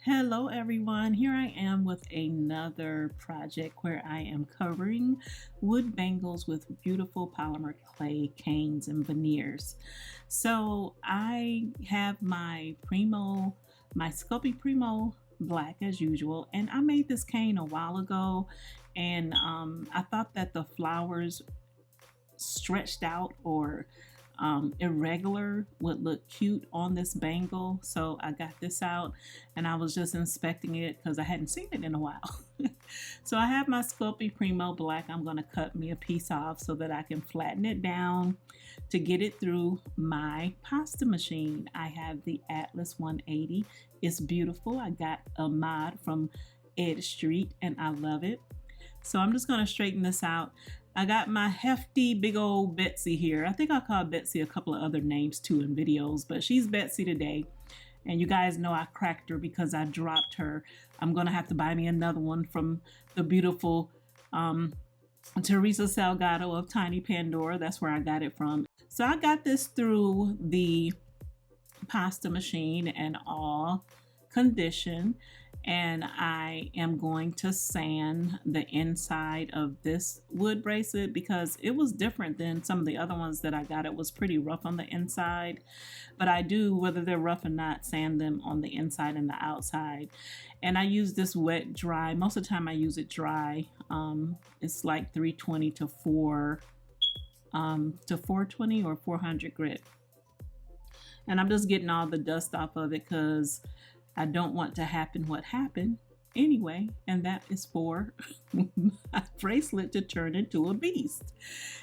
Hello everyone, here I am with another project where I am covering wood bangles with beautiful polymer clay canes and veneers. So I have my Premo, my Sculpey Premo black as usual, and I made this cane a while ago, and I thought that the flowers stretched out or irregular would look cute on this bangle. So I got this out and I was just inspecting it because I hadn't seen it in a while. So I have my Sculpey Premo black. I'm going to cut me a piece off so that I can flatten it down to get it through my pasta machine. I have the Atlas 180. It's beautiful. I got a mod from Ed Street and I love it. So I'm just going to straighten this out. I got my hefty big old Betsy here. I think I called Betsy a couple of other names too in videos, but she's Betsy today. And you guys know I cracked her because I dropped her. I'm going to have to buy me another one from the beautiful Teresa Salgado of Tiny Pandora. That's where I got it from. So I got this through the pasta machine and all condition. And I am going to sand the inside of this wood bracelet because it was different than some of the other ones that I got. It was pretty rough on the inside, but I do, whether they're rough or not, sand them on the inside and the outside. And I use this wet dry. Most of the time I use it dry. It's like 320 to 420 or 400 grit. And I'm just getting all the dust off of it because I don't want to happen what happened anyway, and that is for my bracelet to turn into a beast.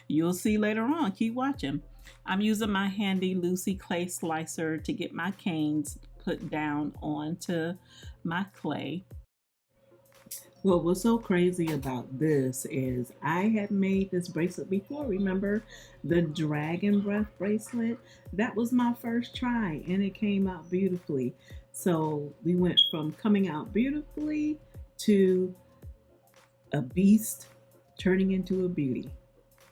You'll see later on. Keep watching. I'm using my handy Lucy clay slicer to get my canes put down onto my clay. What was so crazy about this is I had made this bracelet before. Remember the dragon breath bracelet? That was my first try and it came out beautifully. So we went from coming out beautifully to a beast turning into a beauty.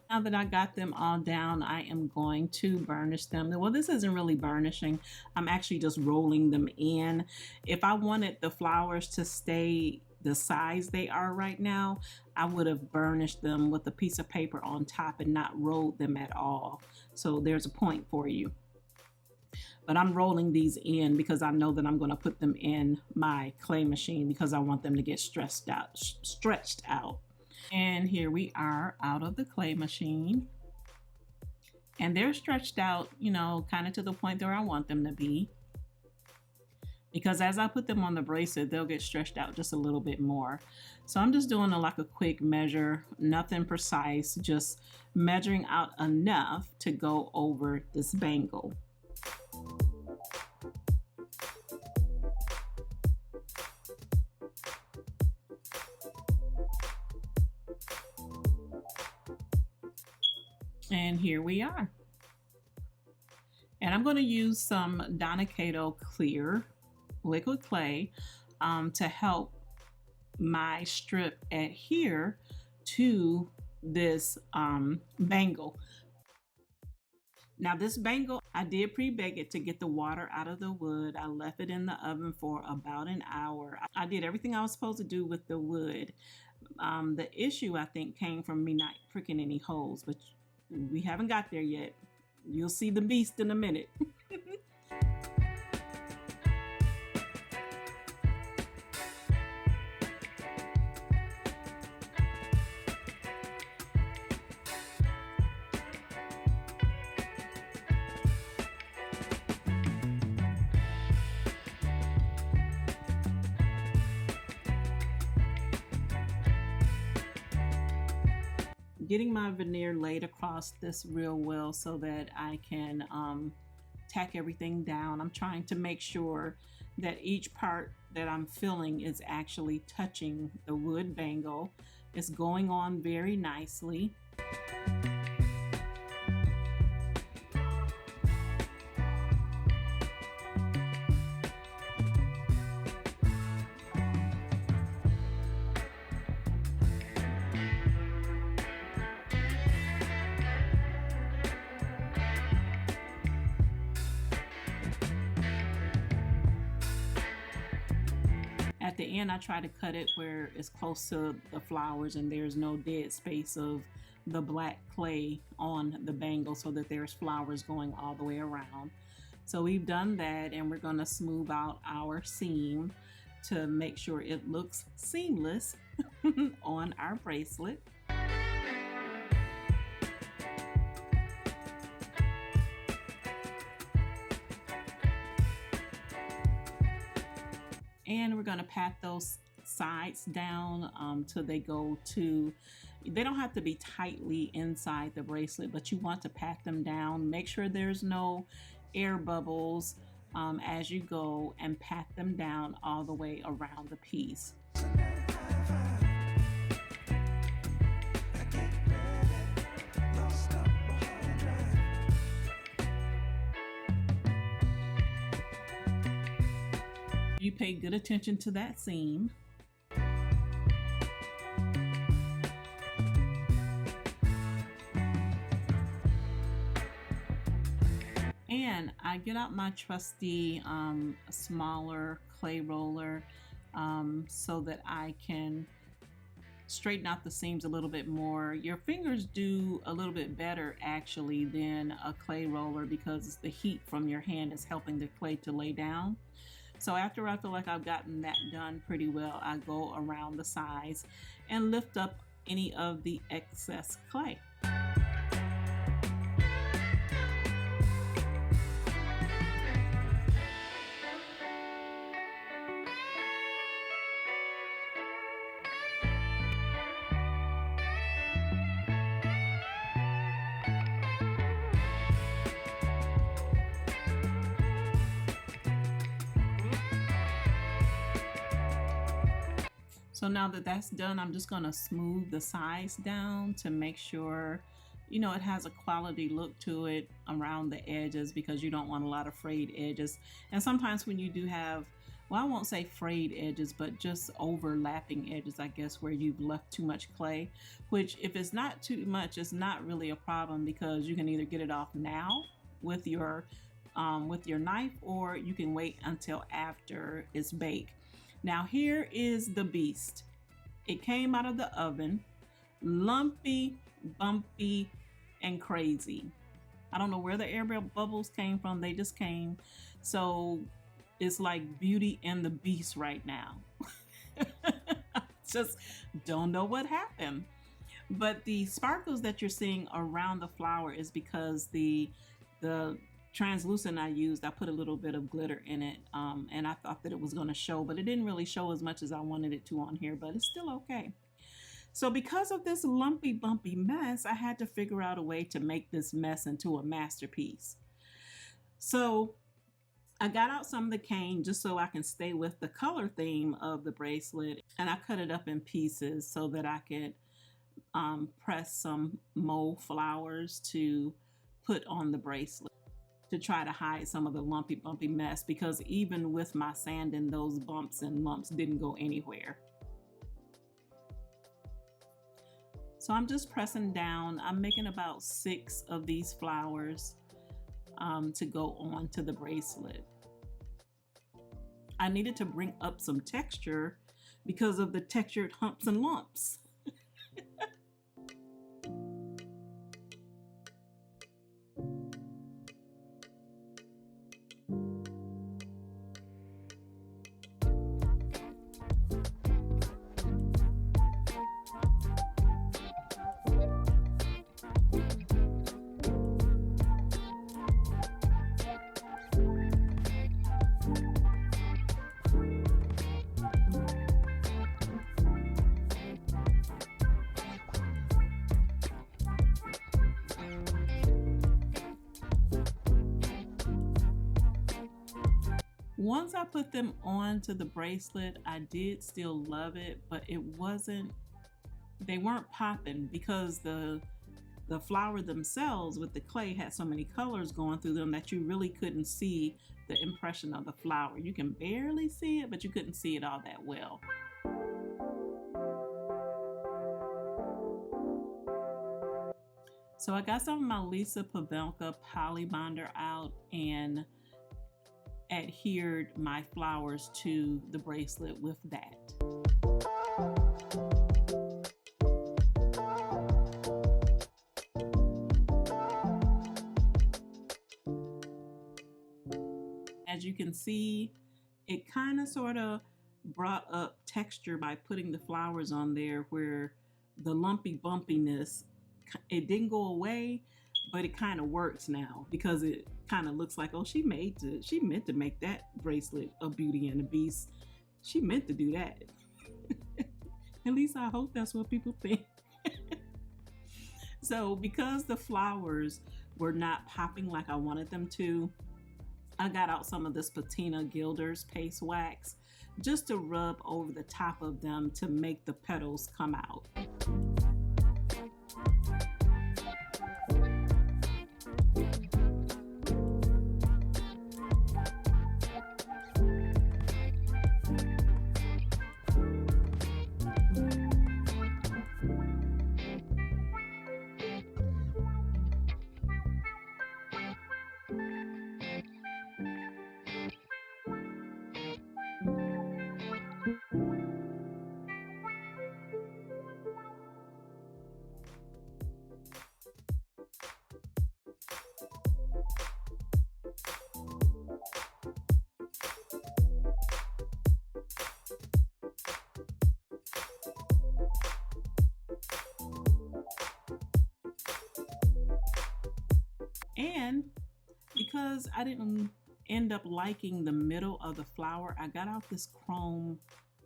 Now that I got them all down, I am going to burnish them. Well, this isn't really burnishing. I'm actually just rolling them in. If I wanted the flowers to stay the size they are right now, I would have burnished them with a piece of paper on top and not rolled them at all. So there's a point for you. But I'm rolling these in because I know that I'm going to put them in my clay machine because I want them to get stretched out. And here we are out of the clay machine. And they're stretched out, you know, kind of to the point where I want them to be. Because as I put them on the bracelet, they'll get stretched out just a little bit more. So I'm just doing like a quick measure, nothing precise, just measuring out enough to go over this bangle. And here we are. And I'm going to use some Kato clear liquid clay to help my strip adhere to this bangle. Now this bangle, I did pre-bake it to get the water out of the wood. I left it in the oven for about an hour. I did everything I was supposed to do with the wood. The issue, I think, came from me not pricking any holes, but we haven't got there yet. You'll see the beast in a minute. Getting my veneer laid across this real well so that I can tack everything down. I'm trying to make sure that each part that I'm filling is actually touching the wood bangle. It's going on very nicely. At the end, I try to cut it where it's close to the flowers and there's no dead space of the black clay on the bangle so that there's flowers going all the way around. So we've done that, and we're going to smooth out our seam to make sure it looks seamless on our bracelet. And we're going to pat those sides down till they go to, they don't have to be tightly inside the bracelet, but you want to pat them down. Make sure there's no air bubbles as you go, and pat them down all the way around the piece. You pay good attention to that seam. And I get out my trusty smaller clay roller so that I can straighten out the seams a little bit more. Your fingers do a little bit better actually than a clay roller because the heat from your hand is helping the clay to lay down. So after I feel like I've gotten that done pretty well, I go around the sides and lift up any of the excess clay. So now that that's done, I'm just going to smooth the sides down to make sure, you know, it has a quality look to it around the edges, because you don't want a lot of frayed edges. And sometimes when you do have, well, I won't say frayed edges, but just overlapping edges, I guess, where you've left too much clay, which if it's not too much, it's not really a problem, because you can either get it off now with your knife, or you can wait until after it's baked. Now here is the beast. It came out of the oven, lumpy, bumpy, and crazy. I don't know where the air bubbles came from. They just came. So it's like Beauty and the Beast right now. Just don't know what happened. But the sparkles that you're seeing around the flower is because the translucent I used, I put a little bit of glitter in it, and I thought that it was going to show, but it didn't really show as much as I wanted it to on here, but it's still okay. So because of this lumpy bumpy mess, I had to figure out a way to make this mess into a masterpiece. So I got out some of the cane just so I can stay with the color theme of the bracelet, and I cut it up in pieces so that I could press some mauve flowers to put on the bracelet, to try to hide some of the lumpy bumpy mess, because even with my sanding, those bumps and lumps didn't go anywhere. So I'm just pressing down. I'm making about 6 of these flowers to go on to the bracelet. I needed to bring up some texture because of the textured humps and lumps. Once I put them onto the bracelet, I did still love it, but they weren't popping because the flower themselves with the clay had so many colors going through them that you really couldn't see the impression of the flower. You can barely see it, but you couldn't see it all that well. So I got some of my Lisa Pavelka poly bonder out, and adhered my flowers to the bracelet with that. As you can see, it kind of sort of brought up texture by putting the flowers on there, where the lumpy bumpiness, it didn't go away, but it kind of works now because it kind of looks like, oh, she meant to make that bracelet a Beauty and the Beast. She meant to do that. At least I hope that's what people think. So because the flowers were not popping like I wanted them to, I got out some of this Patina Gilder's paste wax just to rub over the top of them to make the petals come out. And because I didn't end up liking the middle of the flower, I got out this chrome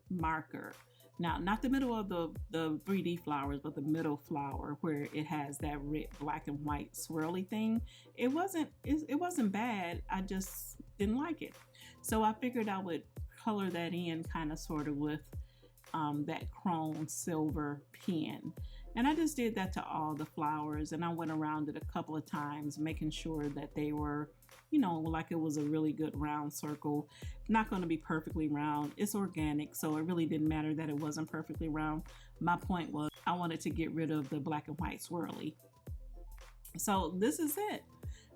marker. Now, not the middle of the 3D flowers, but the middle flower where it has that red, black and white swirly thing. It wasn't bad. I just didn't like it. So I figured I would color that in kind of sort of with that chrome silver pen. And I just did that to all the flowers, and I went around it a couple of times, making sure that they were, you know, like it was a really good round circle. Not going to be perfectly round. It's organic, so it really didn't matter that it wasn't perfectly round. My point was I wanted to get rid of the black and white swirly. So this is it.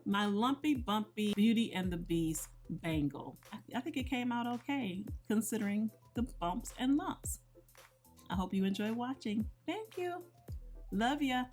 My lumpy, bumpy Beauty and the Beast bangle. I think it came out okay considering the bumps and lumps. I hope you enjoy watching. Thank you. Love ya.